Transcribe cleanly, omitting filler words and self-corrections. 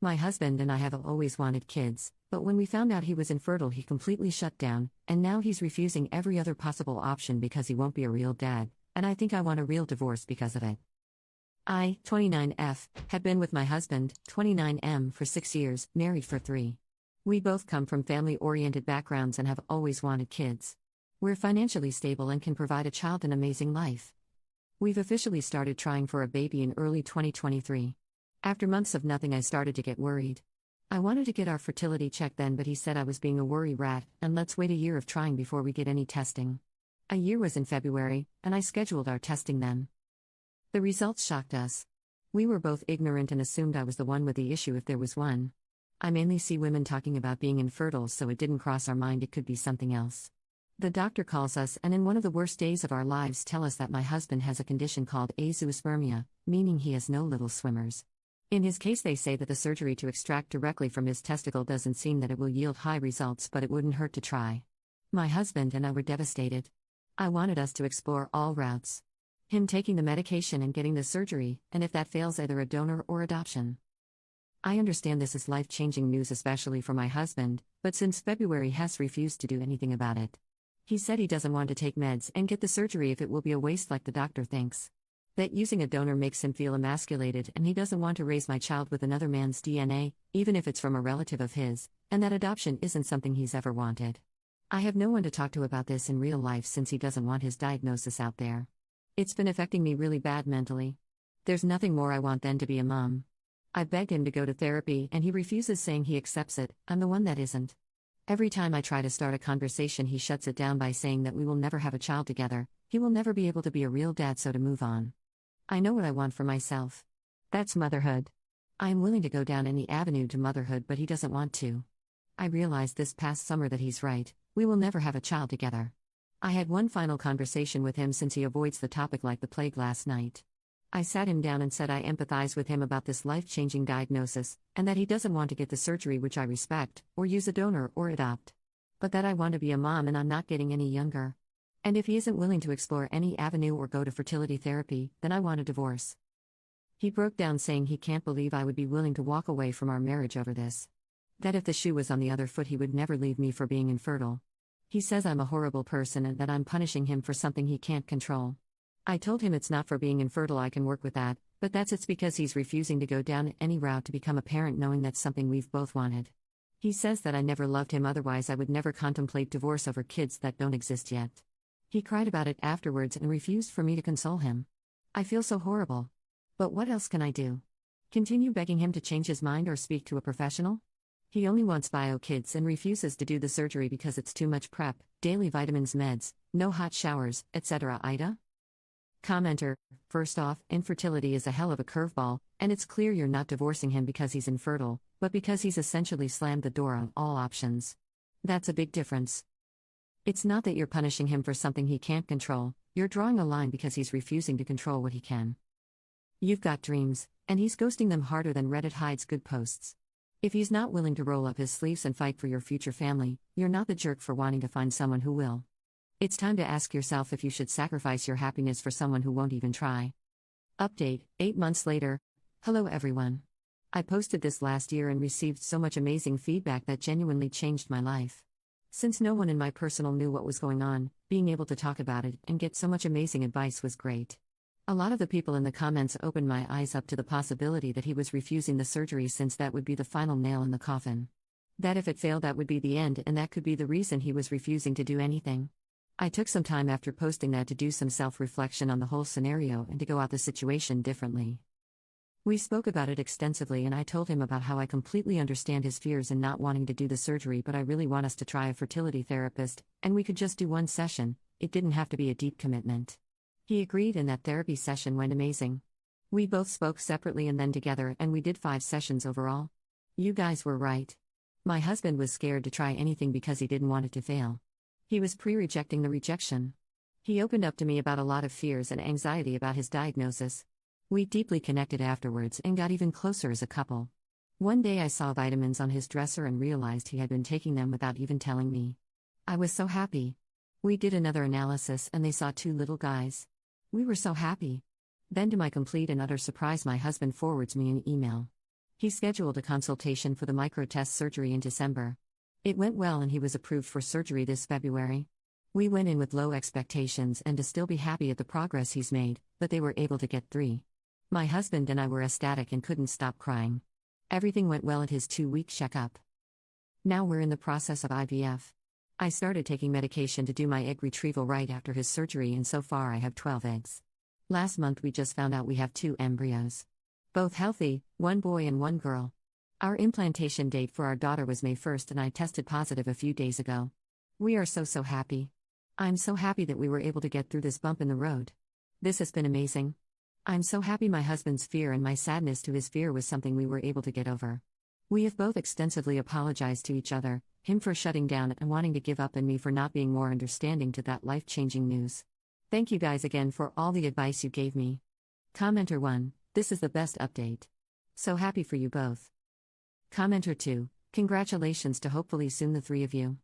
My husband and I have always wanted kids, but when we found out he was infertile, he completely shut down, and now he's refusing every other possible option because he won't be a real dad, and I think I want a real divorce because of it. I, 29F, have been with my husband, 29M, for 6 years, married for 3. We both come from family-oriented backgrounds and have always wanted kids. We're financially stable and can provide a child an amazing life. We've officially started trying for a baby in early 2023. After months of nothing, I started to get worried. I wanted to get our fertility checked then, but he said I was being a worry rat, and let's wait a year of trying before we get any testing. A year was in February, and I scheduled our testing then. The results shocked us. We were both ignorant and assumed I was the one with the issue if there was one. I mainly see women talking about being infertile, so it didn't cross our mind it could be something else. The doctor calls us and in one of the worst days of our lives tell us that my husband has a condition called azoospermia, meaning he has no little swimmers. In his case, they say that the surgery to extract directly from his testicle doesn't seem that it will yield high results, but it wouldn't hurt to try. My husband and I were devastated. I wanted us to explore all routes. Him taking the medication and getting the surgery, and if that fails, either a donor or adoption. I understand this is life-changing news, especially for my husband, but since February he has refused to do anything about it. He said he doesn't want to take meds and get the surgery if it will be a waste like the doctor thinks. That using a donor makes him feel emasculated, and he doesn't want to raise my child with another man's DNA, even if it's from a relative of his, and that adoption isn't something he's ever wanted. I have no one to talk to about this in real life since he doesn't want his diagnosis out there. It's been affecting me really bad mentally. There's nothing more I want than to be a mom. I begged him to go to therapy and he refuses, saying he accepts it. I'm the one that isn't. Every time I try to start a conversation, he shuts it down by saying that we will never have a child together, he will never be able to be a real dad, so to move on. I know what I want for myself. That's motherhood. I am willing to go down any avenue to motherhood, but he doesn't want to. I realized this past summer that he's right, we will never have a child together. I had one final conversation with him since he avoids the topic like the plague last night. I sat him down and said I empathize with him about this life-changing diagnosis, and that he doesn't want to get the surgery, which I respect, or use a donor or adopt. But that I want to be a mom and I'm not getting any younger. And if he isn't willing to explore any avenue or go to fertility therapy, then I want a divorce. He broke down saying he can't believe I would be willing to walk away from our marriage over this. That if the shoe was on the other foot, he would never leave me for being infertile. He says I'm a horrible person and that I'm punishing him for something he can't control. I told him it's not for being infertile, I can work with that, but it's because he's refusing to go down any route to become a parent, knowing that's something we've both wanted. He says that I never loved him, otherwise I would never contemplate divorce over kids that don't exist yet. He cried about it afterwards and refused for me to console him. I feel so horrible. But what else can I do? Continue begging him to change his mind or speak to a professional? He only wants bio kids and refuses to do the surgery because it's too much prep, daily vitamins, meds, no hot showers, etc. Ida? Commenter: first off, infertility is a hell of a curveball, and it's clear you're not divorcing him because he's infertile, but because he's essentially slammed the door on all options. That's a big difference. It's not that you're punishing him for something he can't control, you're drawing a line because he's refusing to control what he can. You've got dreams, and he's ghosting them harder than Reddit hides good posts. If he's not willing to roll up his sleeves and fight for your future family, you're not the jerk for wanting to find someone who will. It's time to ask yourself if you should sacrifice your happiness for someone who won't even try. Update, 8 months later. Hello everyone. I posted this last year and received so much amazing feedback that genuinely changed my life. Since no one in my personal knew what was going on, being able to talk about it and get so much amazing advice was great. A lot of the people in the comments opened my eyes up to the possibility that he was refusing the surgery, since that would be the final nail in the coffin. That if it failed, that would be the end, and that could be the reason he was refusing to do anything. I took some time after posting that to do some self-reflection on the whole scenario and to go out the situation differently. We spoke about it extensively, and I told him about how I completely understand his fears in not wanting to do the surgery, but I really want us to try a fertility therapist, and we could just do one session, it didn't have to be a deep commitment. He agreed, and that therapy session went amazing. We both spoke separately and then together, and we did 5 sessions overall. You guys were right. My husband was scared to try anything because he didn't want it to fail. He was pre-rejecting the rejection. He opened up to me about a lot of fears and anxiety about his diagnosis. We deeply connected afterwards and got even closer as a couple. One day I saw vitamins on his dresser and realized he had been taking them without even telling me. I was so happy. We did another analysis and they saw 2 little guys. We were so happy. Then, to my complete and utter surprise, my husband forwards me an email. He scheduled a consultation for the microtest surgery in December. It went well and he was approved for surgery this February. We went in with low expectations and to still be happy at the progress he's made, but they were able to get 3. My husband and I were ecstatic and couldn't stop crying. Everything went well at his 2-week checkup. Now we're in the process of IVF. I started taking medication to do my egg retrieval right after his surgery and so far I have 12 eggs. Last month we just found out we have 2 embryos. Both healthy, 1 boy and 1 girl. Our implantation date for our daughter was May 1st and I tested positive a few days ago. We are so happy. I'm so happy that we were able to get through this bump in the road. This has been amazing. I'm so happy my husband's fear and my sadness to his fear was something we were able to get over. We have both extensively apologized to each other, him for shutting down and wanting to give up and me for not being more understanding to that life-changing news. Thank you guys again for all the advice you gave me. Commenter 1, this is the best update. So happy for you both. Commenter 2, congratulations to hopefully soon the 3 of you.